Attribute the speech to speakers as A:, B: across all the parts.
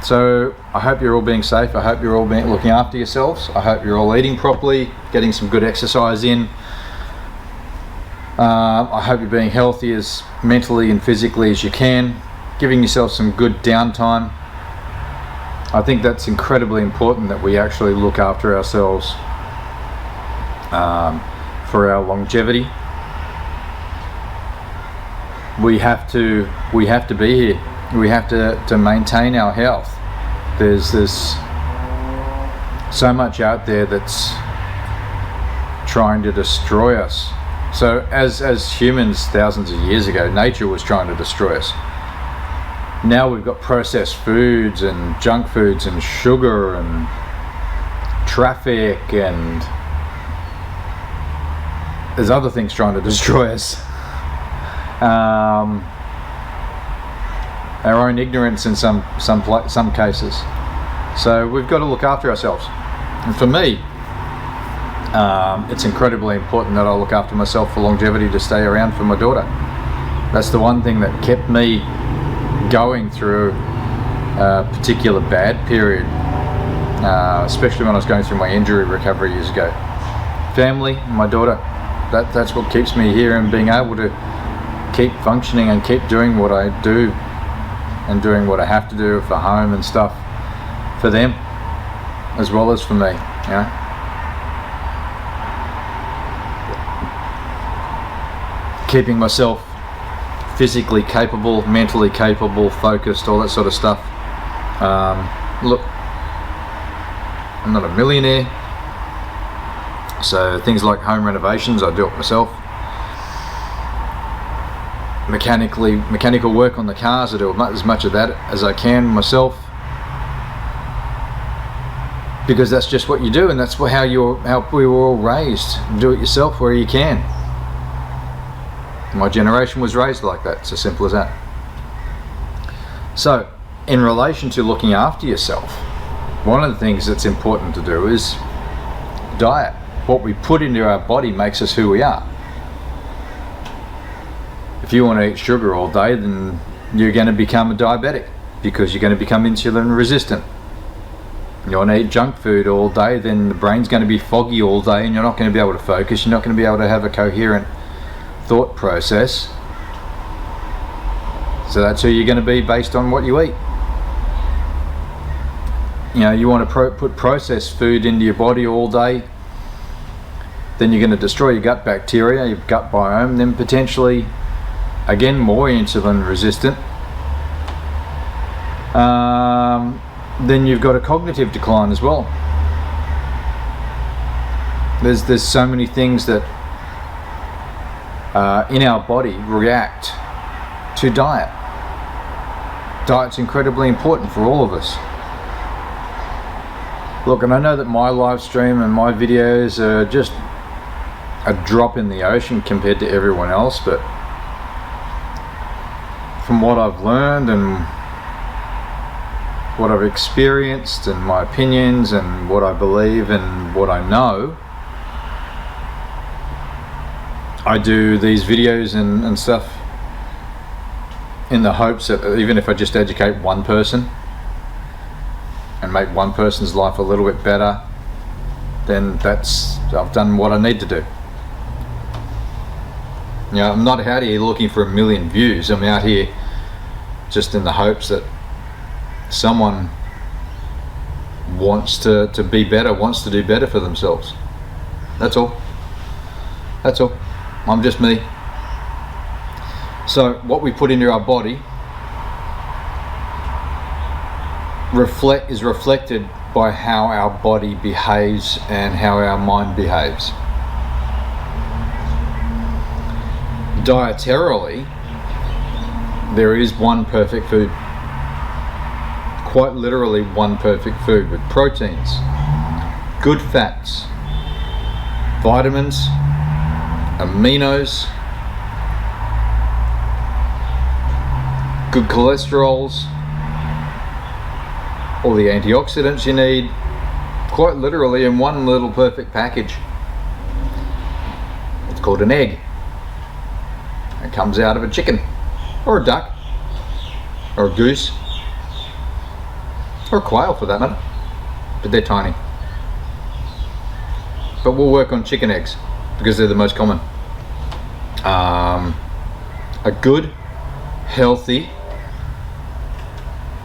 A: So I hope you're all being safe. I hope you're all looking after yourselves. I hope you're all eating properly, getting some good exercise in. I hope you're being healthy as mentally and physically as you can, giving yourself some good downtime. I think that's incredibly important, that we actually look after ourselves for our longevity. We have to be here. We have to maintain our health. There's so much out there that's trying to destroy us. So as humans thousands of years ago, nature was trying to destroy us. Now we've got processed foods and junk foods and sugar and traffic, and there's other things trying to destroy us. Our own ignorance in some cases. So we've got to look after ourselves. And for me, it's incredibly important that I look after myself for longevity, to stay around for my daughter. That's the one thing that kept me going through a particular bad period, especially when I was going through my injury recovery years ago. Family, my daughter, that's what keeps me here, and being able to keep functioning and keep doing what I do and doing what I have to do for home and stuff, for them as well as for me, you know. Keeping myself physically capable, mentally capable, focused, all that sort of stuff. Look, I'm not a millionaire, so things like home renovations, I do it myself. Mechanical work on the cars, I do as much of that as I can myself, because that's just what you do, and that's how we were all raised. Do it yourself where you can. My generation was raised like that. It's as simple as that. So in relation to looking after yourself, one of the things that's important to do is diet. What we put into our body makes us who we are. If you want to eat sugar all day, then you're going to become a diabetic, because you're going to become insulin resistant. You want to eat junk food all day, then the brain's going to be foggy all day, and you're not going to be able to focus. You're not going to be able to have a coherent thought process. So that's who you're going to be based on what you eat. You know, you want to put processed food into your body all day, then you're going to destroy your gut bacteria, your gut biome, then potentially again more insulin resistant. Then you've got a cognitive decline as well. There's so many things that in our body react to diet. Diet's incredibly important for all of us. Look, and I know that my live stream and my videos are just a drop in the ocean compared to everyone else, but from what I've learned and what I've experienced and my opinions and what I believe and what I know, I do these videos and stuff in the hopes that even if I just educate one person and make one person's life a little bit better, then I've done what I need to do. You know, I'm not out here looking for 1 million views. I'm out here just in the hopes that someone wants to be better, wants to do better for themselves. That's all. That's all. I'm just me. So what we put into our body is reflected by how our body behaves and how our mind behaves. Dietarily, there is one perfect food. Quite literally one perfect food, with proteins, good fats, vitamins, aminos, good cholesterols, all the antioxidants you need, quite literally in one little perfect package. It's called an egg. It comes out of a chicken or a duck or a goose. or a quail for that matter, but they're tiny. But we'll work on chicken eggs because they're the most common. A good, healthy,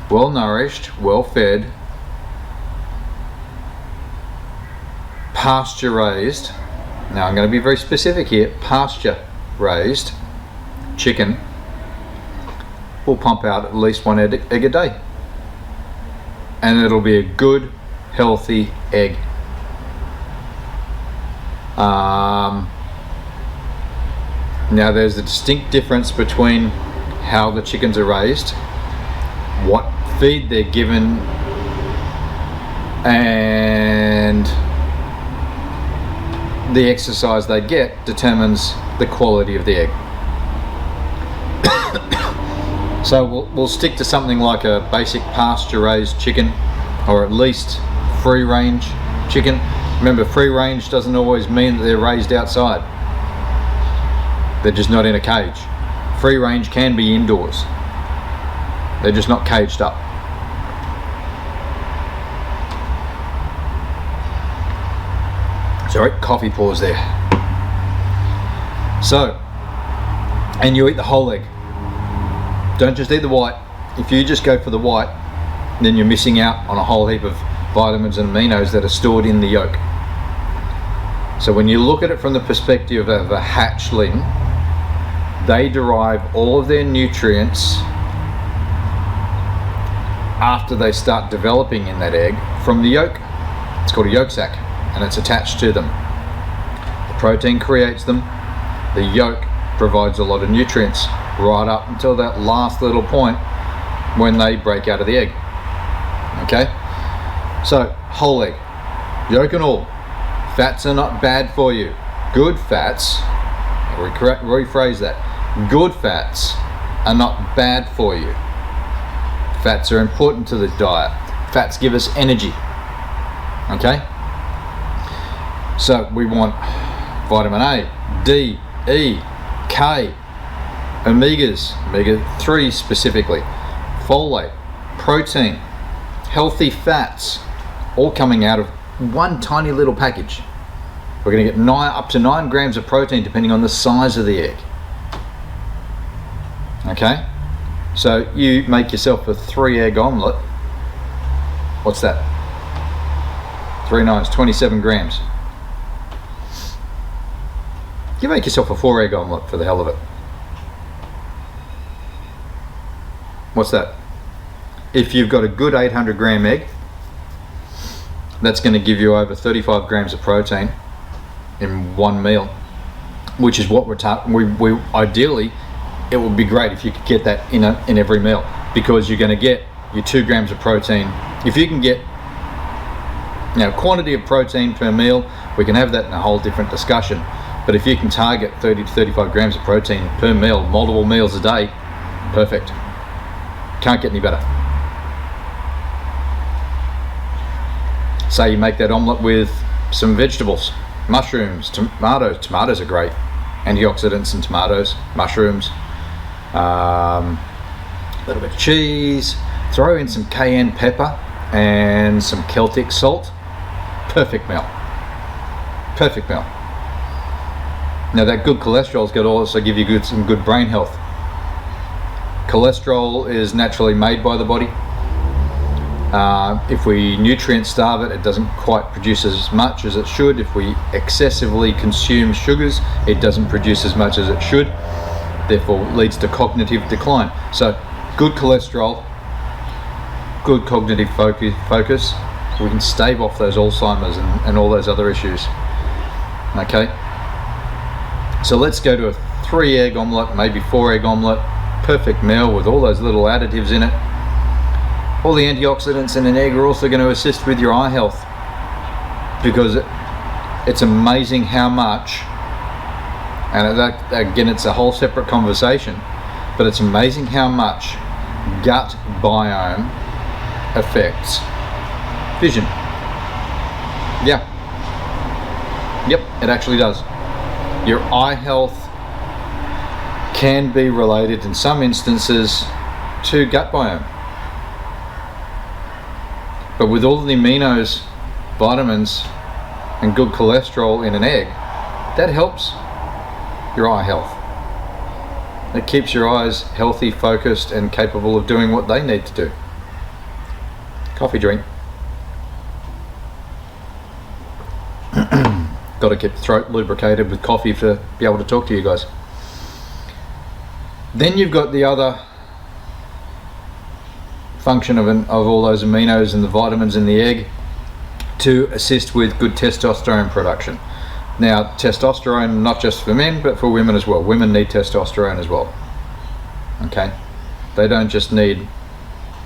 A: well nourished, well fed, pasture raised, now I'm going to be very specific here, pasture raised chicken will pump out at least 1 egg a day, and it'll be a good healthy egg. Now there's a distinct difference between how the chickens are raised, what feed they're given, and the exercise they get determines the quality of the egg. So we'll stick to something like a basic pasture raised chicken, or at least free range chicken. Remember, free range doesn't always mean that they're raised outside. They're just not in a cage. Free range can be indoors. They're just not caged up. Sorry, coffee pause there. So, and you eat the whole egg. Don't just eat the white. If you just go for the white, then you're missing out on a whole heap of vitamins and aminos that are stored in the yolk. So when you look at it from the perspective of a hatchling, they derive all of their nutrients after they start developing in that egg from the yolk. It's called a yolk sac, and it's attached to them. The protein creates them. The yolk provides a lot of nutrients right up until that last little point when they break out of the egg. Okay, so whole egg, yolk and all. Fats are not bad for you. Good fats, rephrase that, good fats are not bad for you. Fats are important to the diet. Fats give us energy. Okay, so we want vitamin A, D, E, K, omegas, omega-3 specifically, folate, protein, healthy fats, all coming out of one tiny little package. We're going to get up to 9 grams of protein depending on the size of the egg. Okay, so you make yourself a 3-egg omelette. What's that? 3 9s, 27 grams. You make yourself a 4-egg omelette for the hell of it. What's that? If you've got a good 800 gram egg, that's going to give you over 35 grams of protein in one meal, which is what we ideally, it would be great if you could get that in every meal, because you're going to get your 2 grams of protein. If you can get quantity of protein per meal, we can have that in a whole different discussion. But if you can target 30 to 35 grams of protein per meal, multiple meals a day, perfect. Can't get any better. Say you make that omelette with some vegetables, mushrooms, tomatoes. Tomatoes are great. Antioxidants in tomatoes, mushrooms, a little bit of cheese, throw in some cayenne pepper and some Celtic salt. Perfect meal. Perfect meal. Now that good cholesterol is going to also give you some good brain health. Cholesterol is naturally made by the body. If we nutrient starve it, it doesn't quite produce as much as it should. If we excessively consume sugars, it doesn't produce as much as it should. Therefore, leads to cognitive decline. So, good cholesterol, good cognitive focus, we can stave off those Alzheimer's and all those other issues. Okay? So let's go to a 3-egg omelette, maybe 4-egg omelette. Perfect meal with all those little additives in it. All the antioxidants in an egg are also going to assist with your eye health, because it's amazing how much, and again it's a whole separate conversation, but it's amazing how much gut biome affects vision. Yeah. Yep, it actually does. Your eye health can be related in some instances to gut biome. But with all the aminos, vitamins, and good cholesterol in an egg, that helps your eye health. It keeps your eyes healthy, focused, and capable of doing what they need to do. Coffee drink. Got to keep the throat lubricated with coffee to be able to talk to you guys. Then you've got the other function of all those aminos and the vitamins in the egg to assist with good testosterone production. Now, testosterone not just for men but for women as well. Women need testosterone as well. Okay, they don't just need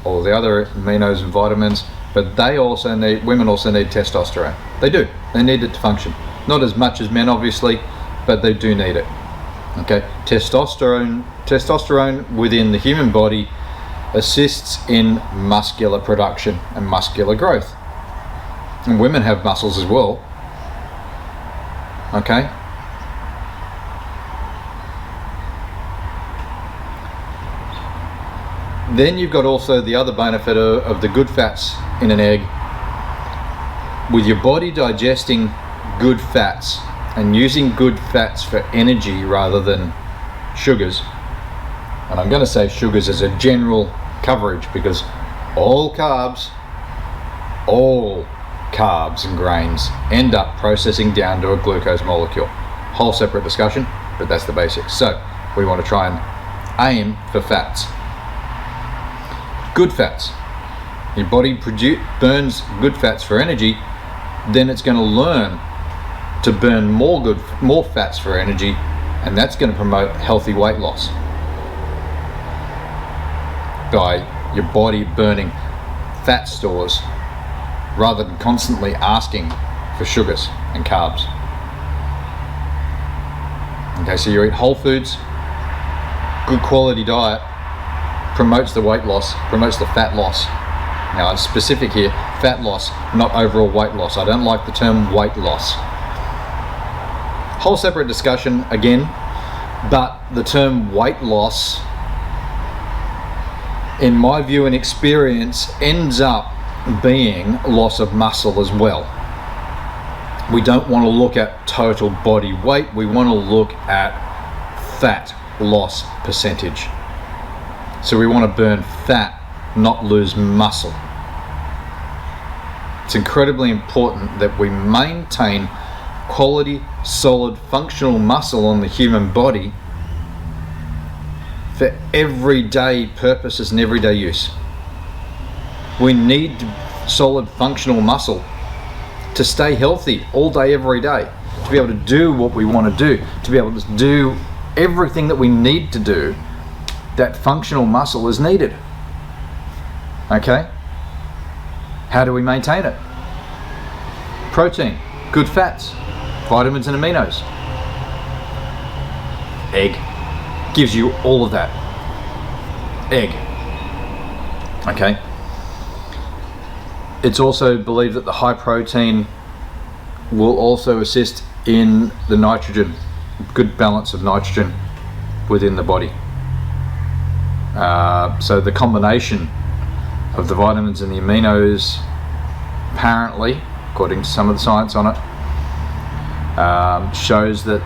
A: all the other aminos and vitamins, but women also need testosterone. They do. They need it to function. Not as much as men, obviously, but they do need it. Okay, testosterone within the human body assists in muscular production and muscular growth. And women have muscles as well. Okay. Then you've got also the other benefit of the good fats in an egg. With your body digesting good fats and using good fats for energy rather than sugars, and I'm going to say sugars as a general coverage because all carbs and grains end up processing down to a glucose molecule. Whole separate discussion, but that's the basics. So we want to try and aim for fats. Good fats. Your body burns good fats for energy, then it's going to learn to burn more fats for energy, and that's going to promote healthy weight loss by your body burning fat stores rather than constantly asking for sugars and carbs. Okay, so you eat whole foods, good quality diet, promotes the weight loss, promotes the fat loss. Now it's specific here, fat loss, not overall weight loss. I don't like the term weight loss. Whole separate discussion again, but the term weight loss, in my view and experience, ends up being loss of muscle as well. We don't want to look at total body weight, we want to look at fat loss percentage. So we want to burn fat, not lose muscle. It's incredibly important that we maintain quality, solid, functional muscle on the human body for everyday purposes and everyday use. We need solid, functional muscle to stay healthy all day, every day, to be able to do what we want to do, to be able to do everything that we need to do. That functional muscle is needed. Okay? How do we maintain it? Protein, good fats, vitamins and aminos. Egg gives you all of that. Egg. Okay? It's also believed that the high protein will also assist in the nitrogen, good balance of nitrogen within the body. So the combination of the vitamins and the aminos, apparently, according to some of the science on it, shows that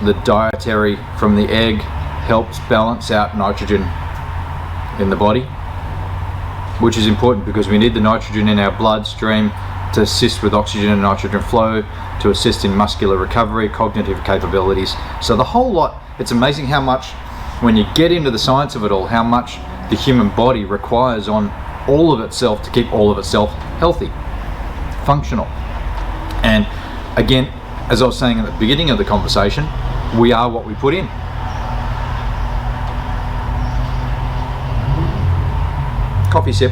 A: the dietary from the egg helps balance out nitrogen in the body, which is important because we need the nitrogen in our bloodstream to assist with oxygen and nitrogen flow, to assist in muscular recovery, cognitive capabilities. So the whole lot, it's amazing how much, when you get into the science of it all, how much the human body requires on all of itself to keep all of itself healthy, functional. And again, as I was saying at the beginning of the conversation, we are what we put in. Coffee sip.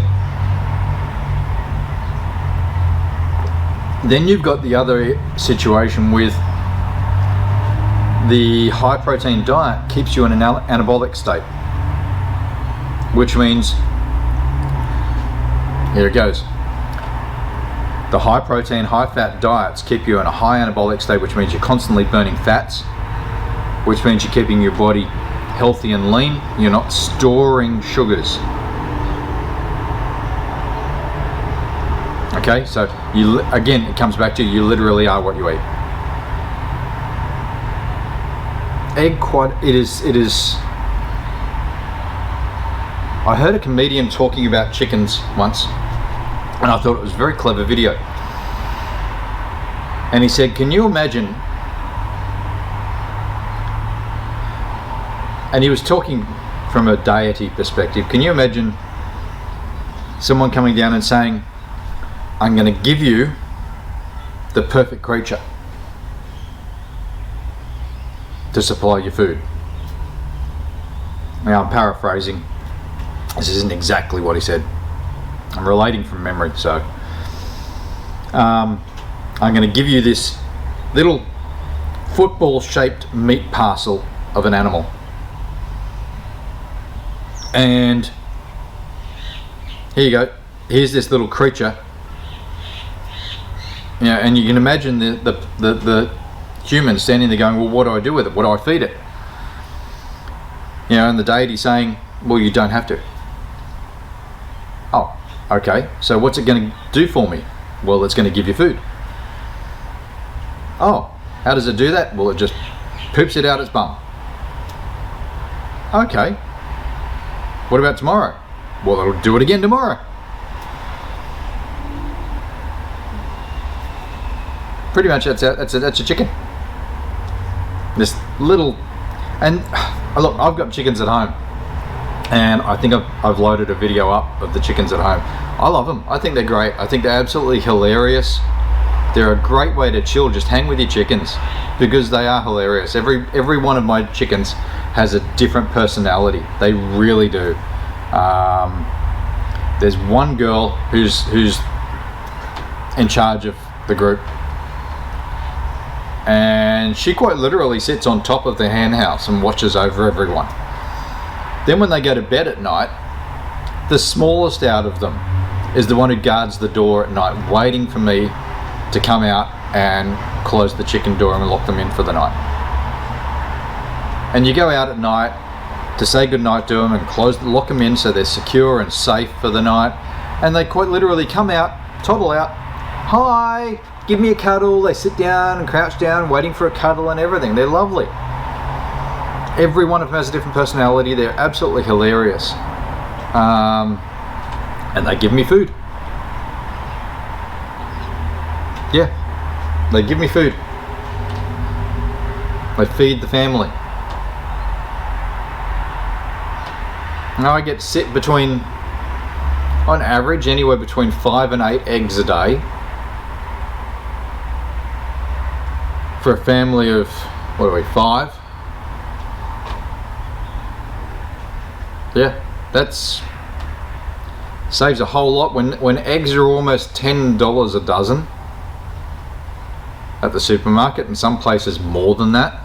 A: Then you've got the other situation with the high protein diet keeps you in an anabolic state, which means, here it goes, the high protein, high fat diets keep you in a high anabolic state, which means you're constantly burning fats, which means you're keeping your body healthy and lean, you're not storing sugars. Okay, so again, it comes back to you literally are what you eat. It is. I heard a comedian talking about chickens once, and I thought it was a very clever video. And he said, can you imagine, and he was talking from a deity perspective, can you imagine someone coming down and saying, I'm going to give you the perfect creature to supply your food. Now I'm paraphrasing, this isn't exactly what he said, I'm relating from memory, so I'm going to give you this little football shaped meat parcel of an animal, and here you go, here's this little creature. And you can imagine the human standing there going, well, what do I do with it? What do I feed it? And the deity saying, well, you don't have to. Oh, okay, so what's it going to do for me? Well, it's going to give you food. Oh, how does it do that? Well, it just poops it out its bum. Okay, what about tomorrow? Well, it'll do it again tomorrow. Pretty much that's a chicken. This little, and look, I've got chickens at home, and I think I've loaded a video up of the chickens at home. I love them. I think they're great. I think they're absolutely hilarious. They're a great way to chill. Just hang with your chickens because they are hilarious. Every one of my chickens has a different personality. They really do. There's one girl who's in charge of the group, and she quite literally sits on top of the hen house and watches over everyone. Then when they go to bed at night, the smallest out of them is the one who guards the door at night, waiting for me to come out and close the chicken door and lock them in for the night. And you go out at night to say goodnight to them and lock them in so they're secure and safe for the night, and they quite literally come out, toddle out, hi, give me a cuddle. They sit down and crouch down waiting for a cuddle and everything. They're lovely. Every one of them has a different personality. They're absolutely hilarious. And they give me food. Yeah, they give me food. They feed the family. Now I get sit between, on average, anywhere between 5 and 8 eggs a day. For a family of, 5? Yeah, that's saves a whole lot. When eggs are almost $10 a dozen at the supermarket, and some places more than that.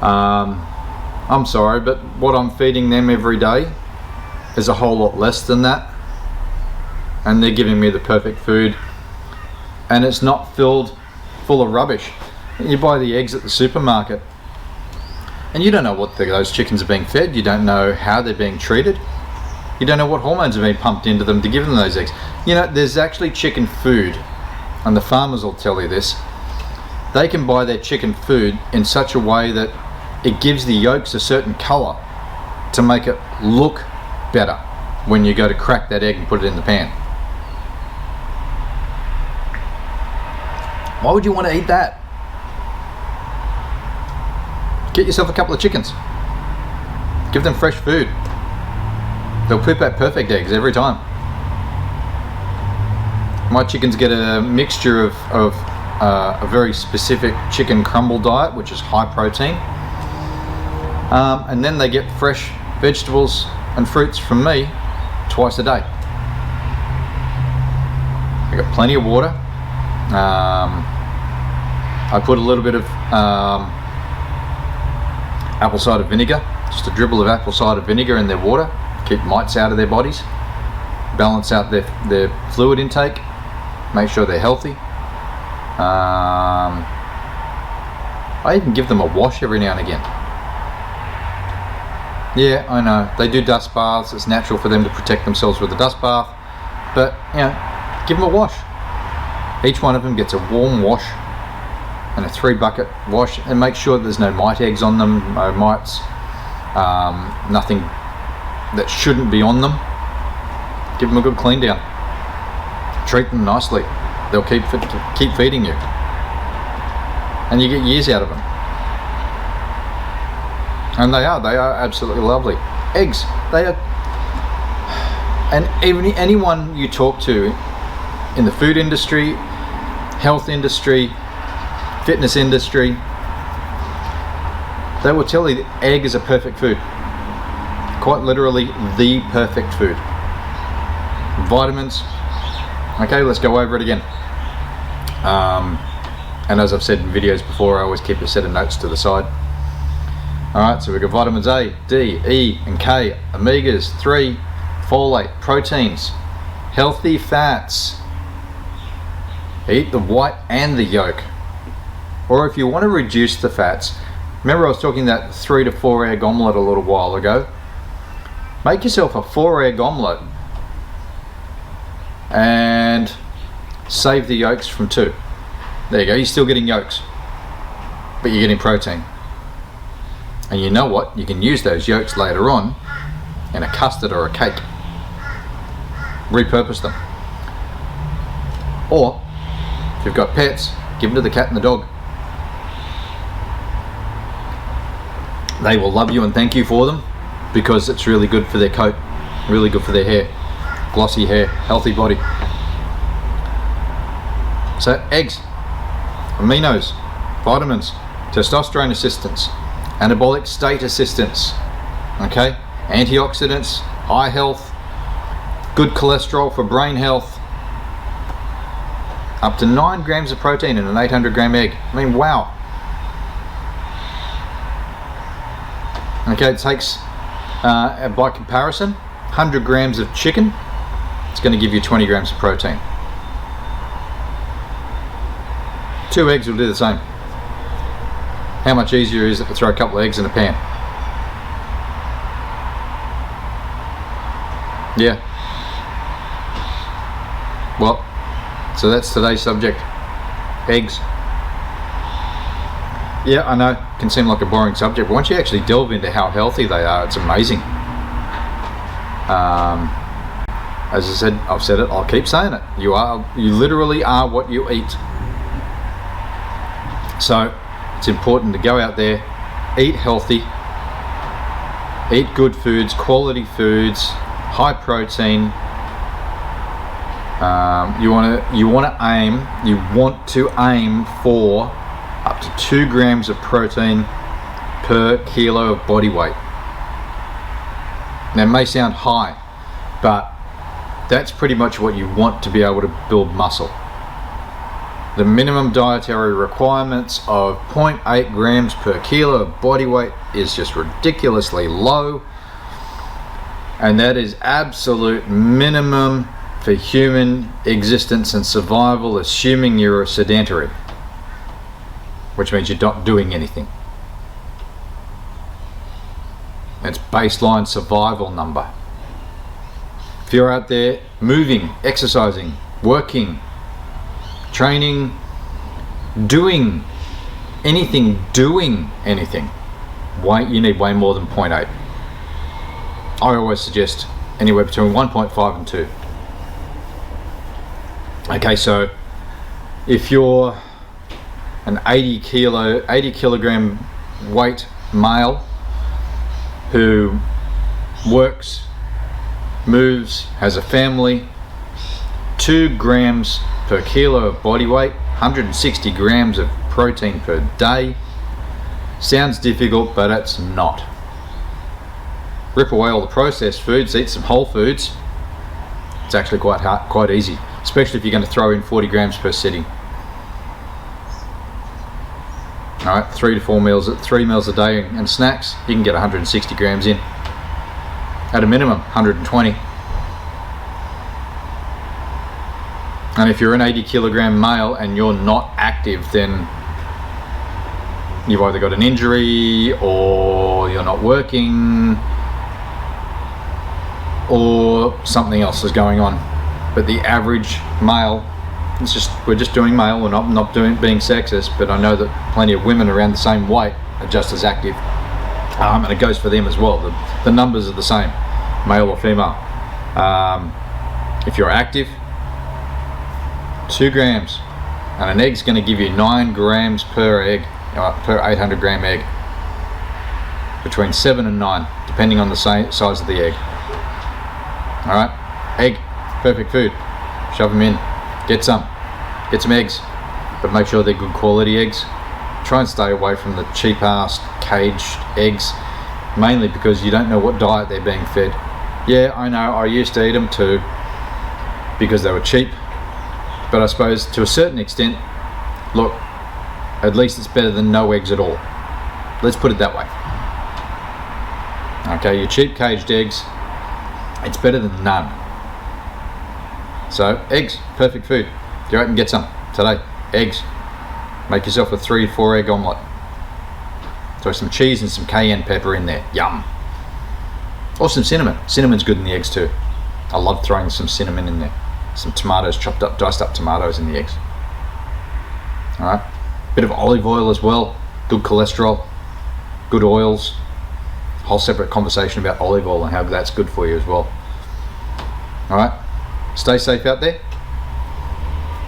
A: I'm sorry, but what I'm feeding them every day is a whole lot less than that, and they're giving me the perfect food, and it's not full of rubbish. You buy the eggs at the supermarket and you don't know what those chickens are being fed. You don't know how they're being treated. You don't know what hormones are being pumped into them to give them those eggs. There's actually chicken food, and the farmers will tell you this. They can buy their chicken food in such a way that it gives the yolks a certain color to make it look better when you go to crack that egg and put it in the pan. Why would you want to eat that? Get yourself a couple of chickens. Give them fresh food. They'll poop out perfect eggs every time. My chickens get a mixture of a very specific chicken crumble diet, which is high protein. And then they get fresh vegetables and fruits from me twice a day. I got plenty of water. I put a little bit of apple cider vinegar, just a dribble of apple cider vinegar in their water, keep mites out of their bodies, balance out their fluid intake, make sure they're healthy. I even give them a wash every now and again. Yeah, I know, they do dust baths. It's natural for them to protect themselves with a dust bath. but give them a wash. Each one of them gets a warm wash and a 3-bucket wash, and make sure there's no mite eggs on them, no mites, nothing that shouldn't be on them. Give them a good clean down. Treat them nicely. They'll keep feeding you, and you get years out of them. And they are absolutely lovely. Eggs, they are, and even anyone you talk to in the food industry, health industry, fitness industry, they will tell you that egg is a perfect food. Quite literally the perfect food. Vitamins. Okay, let's go over it again. And as I've said in videos before, I always keep a set of notes to the side. Alright, so we've got vitamins A, D, E and K, omegas 3, folate, proteins, healthy fats. Eat the white and the yolk. Or if you want to reduce the fats, remember I was talking that 3 to 4 egg omelette a little while ago. Make yourself a 4 egg omelette and save the yolks from 2. There you go, you're still getting yolks, but you're getting protein. And you know what? You can use those yolks later on in a custard or a cake. Repurpose them. Or, if you've got pets, give them to the cat and the dog. They will love you and thank you for them, because it's really good for their coat, really good for their hair, glossy hair, healthy body. So eggs, aminos, vitamins, testosterone assistance, anabolic state assistance, okay, antioxidants, eye health, good cholesterol for brain health, up to 9 grams of protein in an 800 gram egg. I mean, wow. Okay, it takes, by comparison, 100 grams of chicken, it's going to give you 20 grams of protein. 2 eggs will do the same. How much easier is it to throw a couple of eggs in a pan? Yeah. Well, so that's today's subject. Eggs. Yeah, I know, it can seem like a boring subject, but once you actually delve into how healthy they are, it's amazing. As I said, I've said it, I'll keep saying it. You literally are what you eat. So it's important to go out there, eat healthy, eat good foods, quality foods, high protein. You want to aim for up to 2 grams of protein per kilo of body weight. Now it may sound high, but that's pretty much what you want to be able to build muscle. The minimum dietary requirements of 0.8 grams per kilo of body weight is just ridiculously low, and that is absolute minimum for human existence and survival, assuming you're a sedentary, which means you're not doing anything. That's baseline survival number. If you're out there moving, exercising, working, training, doing anything, you need way more than 0.8. I always suggest anywhere between 1.5 and 2. Okay, so if you're an 80 kilogram weight male who works, moves, has a family, 2 grams per kilo of body weight, 160 grams of protein per day. Sounds difficult, but it's not. Rip away all the processed foods, eat some whole foods. It's actually quite easy, especially if you're going to throw in 40 grams per sitting. Alright, 3 meals a day and snacks, you can get 160 grams in. At a minimum, 120. And if you're an 80 kilogram male and you're not active, then you've either got an injury, or you're not working, or something else is going on. but the average male, we're just doing male, we're not being sexist, but I know that plenty of women around the same weight are just as active, and it goes for them as well. The numbers are the same, male or female. If you're active, 2 grams, and an egg's going to give you 9 grams per egg, per 800 gram egg, between 7 and 9, depending on the size of the egg. All right, egg, perfect food. Shove them in, get some eggs, but make sure they're good quality eggs. Try and stay away from the cheap ass caged eggs, mainly because you don't know what diet they're being fed. Yeah, I know, I used to eat them too because they were cheap, but I suppose to a certain extent, look, at least it's better than no eggs at all. Let's put it that way. Okay, your cheap caged eggs, it's better than none. So eggs, perfect food. Go out and get some today. Eggs. Make yourself a 3 to 4 egg omelette. Throw some cheese and some cayenne pepper in there. Yum. Or some cinnamon. Cinnamon's good in the eggs too. I love throwing some cinnamon in there. Some tomatoes, chopped up, diced up tomatoes in the eggs. All right. Bit of olive oil as well. Good cholesterol. Good oils. Whole separate conversation about olive oil and how that's good for you as well. All right. Stay safe out there.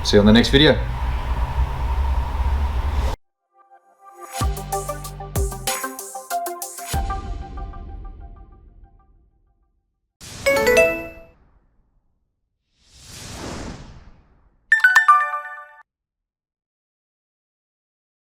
A: See you on the next video.